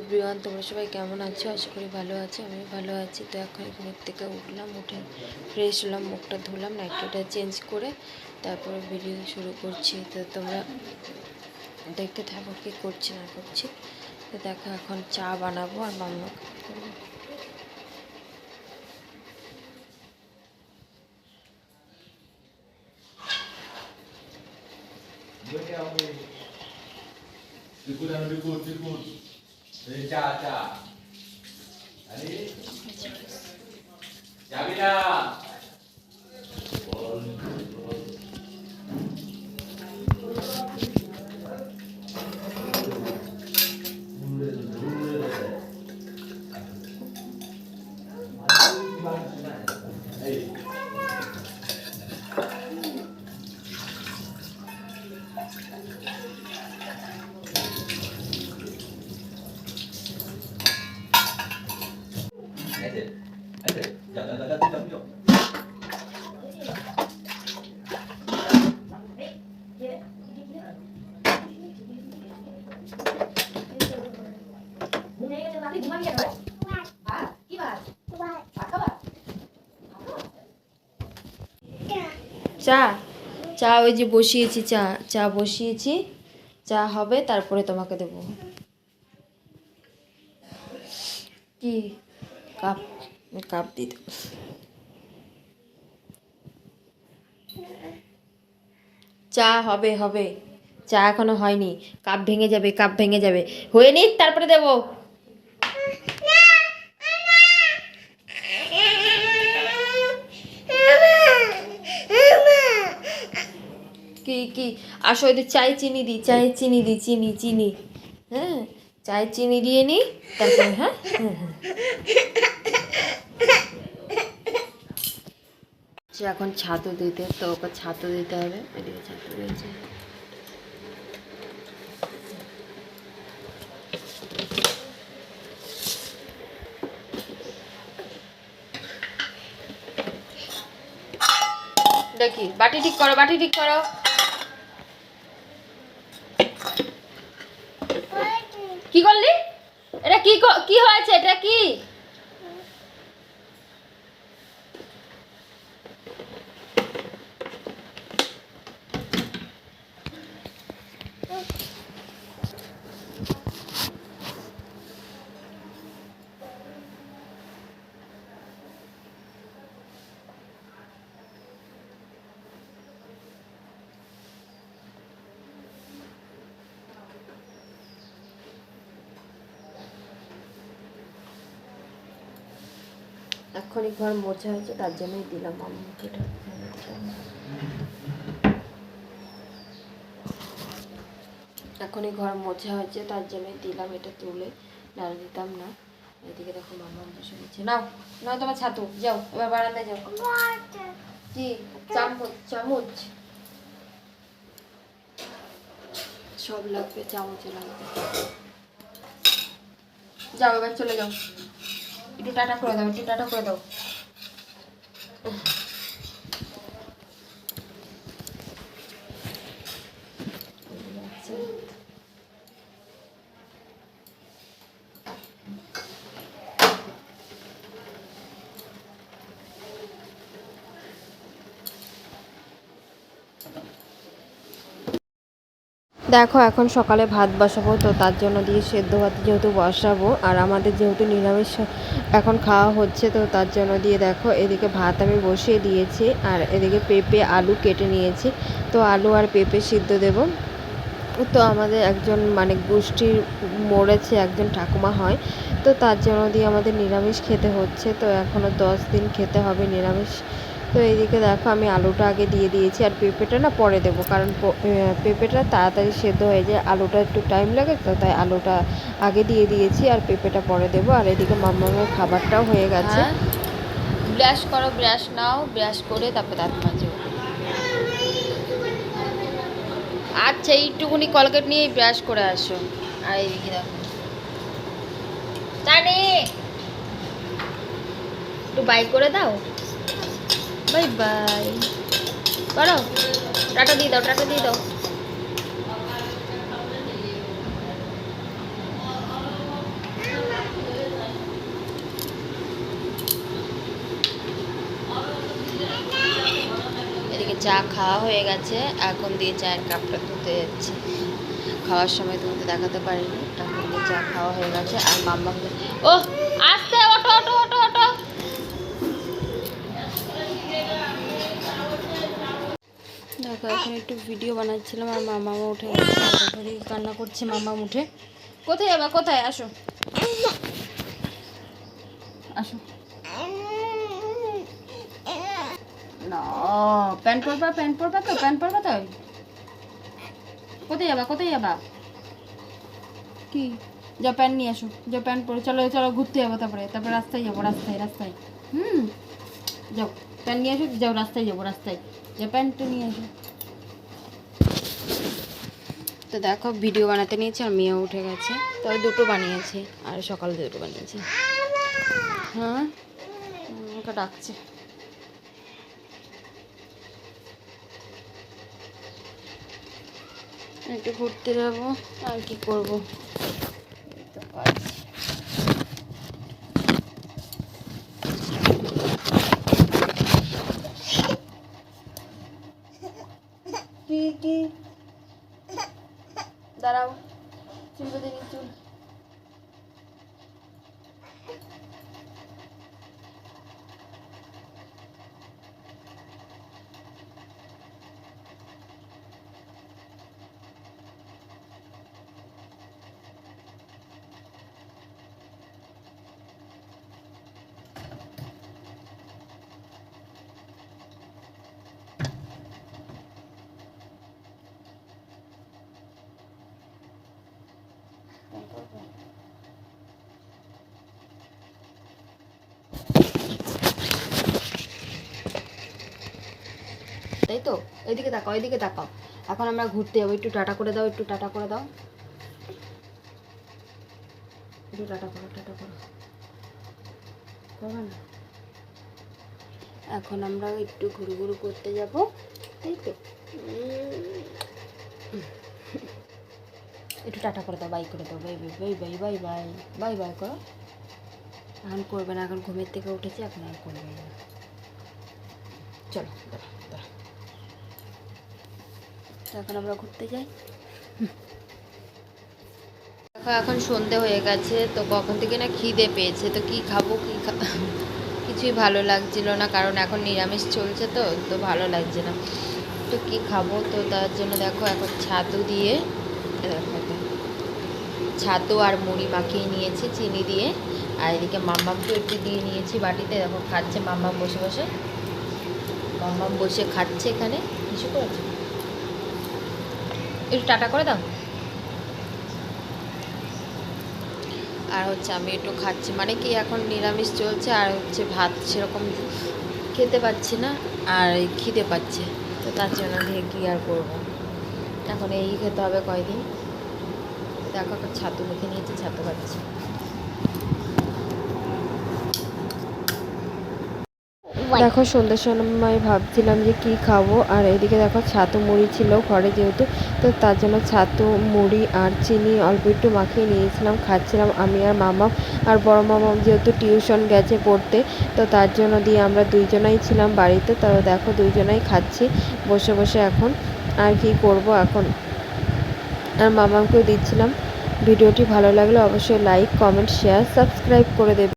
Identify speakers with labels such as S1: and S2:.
S1: Everyone, তোমরা সবাই কেমন আছো? আশা করি ভালো আছো। আমি ভালো আছি। তো এখন ঘুমের থেকে উঠলাম, উঠে ফ্রেশ হলাম, মুখটা ধুলাম, নাইটিটা চেঞ্জ করে তারপরে ভিডিও শুরু করছি। তো তোমরা দেখতে থাকো কী করছি না করছি। তো দেখো এখন চা বানাবো আর মাম্মাকে করবো। চা চা ওই যে বসিয়েছি, চা চা বসিয়েছি, চা হবে তারপরে তোমাকে দেব। কি কাপ কাপ দিয়ে দেবো। চা হবে হবে, চা এখনো হয়নি, কাপ ভেঙে যাবে, কাপ ভেঙে যাবে, হয়ে নিক তারপরে দেবো। কি কি আসো, এদের চায়ে চিনি দিই, চায়ে চিনি দিই, চিনি চিনি, হ্যাঁ চায়ে চিনি দিয়ে নিই তারপরে। হ্যাঁ হ্যাঁ হ্যাঁ, এখন ছাতু দিতে, তো ওকে ছাতু দিতে হবে। এদিকে ছাতু রয়েছে। দেখি বাটি ঠিক করো, বাটি ঠিক করো। কি করলি? এটা কি কি হয়েছে? এটা কি? এখনই ঘর মোছা হয়েছে, তার জন্যই দিলাম আম্মুকে। এখনই ঘর মোছা হয়েছে, তার জন্যই দিলাম, এটা তুলে ডাল দিতাম না। এদিকে দেখো মাম্মা বসে নিচ্ছে। নাও নাও তোমার ছাতু, যাও এবার বারান্দায় যাও। কি চামচ? চামচ সব লাগবে, চামচে লাগবে। যাও এবার চলে যাও, একটু টাটা করে দাও, একটু টাটা করে দাও। দেখো এখন সকালে ভাত বসাবো, তো তার জন্য দিয়ে সেদ্ধ ভাত যেহেতু বসাবো, আর আমাদের যেহেতু নিরামিষ এখন খাওয়া হচ্ছে, তো তার জন্য দিয়ে দেখো এদিকে ভাত আমি বসিয়ে দিয়েছি, আর এদিকে পেঁপে আলু কেটে নিয়েছি। তো আলু আর পেঁপে সিদ্ধ দেব। তো আমাদের একজন মানে গোষ্ঠীর মরেছে, একজন ঠাকুমা হয়, তো তার জন্য দিয়ে আমাদের নিরামিষ খেতে হচ্ছে। তো এখনও 10 দিন খেতে হবে নিরামিষ। তো এইদিকে দেখো আমি আলুটা আগে দিয়ে দিয়েছি, আর পেঁপেটা না পরে দেবো, কারণ পেঁপেটা তাড়াতাড়ি সেদ্ধ হয়ে যায়, আলুটা একটু টাইম লাগে, তো তাই আলুটা আগে দিয়ে দিয়েছি আর পেঁপেটা পরে দেবো। আর এদিকে মাম্মামের খাবারটাও হয়ে গেছে। ব্রাশ করো, ব্রাশ নাও, ব্রাশ করে তারপর দাঁত মাজো। আচ্ছা এইটুকুনি কলগেট নিয়ে ব্রাশ করে আসো। আর এইদিকে দেখো টানে একটু বাই করে দাও, বাই বাই করো, টাটা দিয়ে দাও, টাটা দিয়ে দাও। চা খাওয়া হয়ে গেছে, এখন দিয়ে চায়ের কাপটা ধুতে যাচ্ছি। খাওয়ার সময় তোমাকে দেখাতে পারিনি, এখন দিয়ে চা খাওয়া হয়ে গেছে। আর মাম্মা ও আস্তে ওঠো ওঠো ওঠো ওঠো। দেখো এখন একটু ভিডিও বানাচ্ছিলাম আর মামা উঠে গেছে, কান্না করছে। মামা উঠে কোথায় যাবা, কোথায় আসো আসো না, প্যান্ট পরবা, প্যান্ট পরবা তো, প্যান্ট পরবা তো। কোথায় যাবা, কোথায় যাবা, কি যাও প্যান্ট নিয়ে আসো, যাও প্যান্ট পরে চলো চলো ঘুরতে যাবো, তারপরে তারপরে রাস্তায় যাবো, রাস্তায় রাস্তায় যাও প্যান্ট নিয়ে আসো, যাও রাস্তায় যাবো, রাস্তায় যাও প্যান্টটা নিয়ে আসো। তো দেখো ভিডিও বানাতে নিয়েছি আর মেয়েও উঠে গেছে, তবে দুটো বানিয়েছি আর সকালে দুটো বানিয়েছি। হ্যাঁ ওকে ডাকছে। একটু ঘুরতে যাবো আর কি করবো, তো কাজ। কি কি দাঁড়াও, চুল বেঁধে নি, চুল। তাই তো, এদিকে তাকাও, এদিকে তাকাও। এখন আমরা ঘুরতে যাবো, একটু টাটা করে দাও, একটু টাটা করে দাও, একটু টাটা করো, টাটা করো, করবে না। এখন আমরা একটু ঘুরু ঘুরু করতে যাব, তাই তো। একটু টাটা করে দাও, বাই করে দাও, bye bye bye bye bye bye bye bye করো। এখন করবে না, এখন ঘুমের থেকে উঠেছি, এখন আর করবে না। চলো দাঁড়া দাঁড়া, তো এখন আমরা ঘুরতে যাই। দেখো এখন সন্ধে হয়ে গেছে, তো কখন থেকে না খিদে পেয়েছে, তো কি খাবো কিছুই ভালো লাগছিল না, কারণ এখন নিরামিষ চলছে, তো তো ভালো লাগছে না, তো কি খাবো। তো তার জন্য দেখো এখন ছাতু দিয়ে, দেখো ছাতু আর মুড়ি মাখিয়ে নিয়েছি চিনি দিয়ে, আর এদিকে মাম্মামকে একটু দিয়ে নিয়েছি বাটিতে। দেখো খাচ্ছে মাম্মাম বসে বসে, মাম্মাম বসে খাচ্ছে এখানে। কিছু করেছে, একটু টাটা করে দাও। আর হচ্ছে আমি একটু খাচ্ছি, মানে কি এখন নিরামিষ চলছে, আর হচ্ছে ভাত সেরকম খেতে পাচ্ছি না, আর খিদে পাচ্ছে, তো তার জন্য দিয়ে কী আর করবো, এখন এই খেতে হবে কয়দিন। দেখো এখন ছাতু মেখে নিয়েছি, ছাতু খাচ্ছি। দেখো সন্ধ্যার সময় ভাবছিলাম যে কি খাবো, আর এদিকে দেখো ছাতু মুড়ি ছিল ঘরে যেহেতু, তো তার জন্য ছাতু মুড়ি আর চিনি অল্প একটু মাখিয়ে নিয়েছিলাম, খাচ্ছিলাম আমি আর মামা। আর বড় মামা যেহেতু টিউশন গেছে পড়তে, তো তার জন্য দিয়ে আমরা দুইজনাই ছিলাম বাড়িতে, তো দেখো দুইজনাই খাচ্ছি বসে বসে এখন। আর কি করব এখন, আর মামাকেও দিচ্ছিলাম। ভিডিওটি ভালো লাগলে অবশ্যই লাইক কমেন্ট শেয়ার সাবস্ক্রাইব করে দেবে।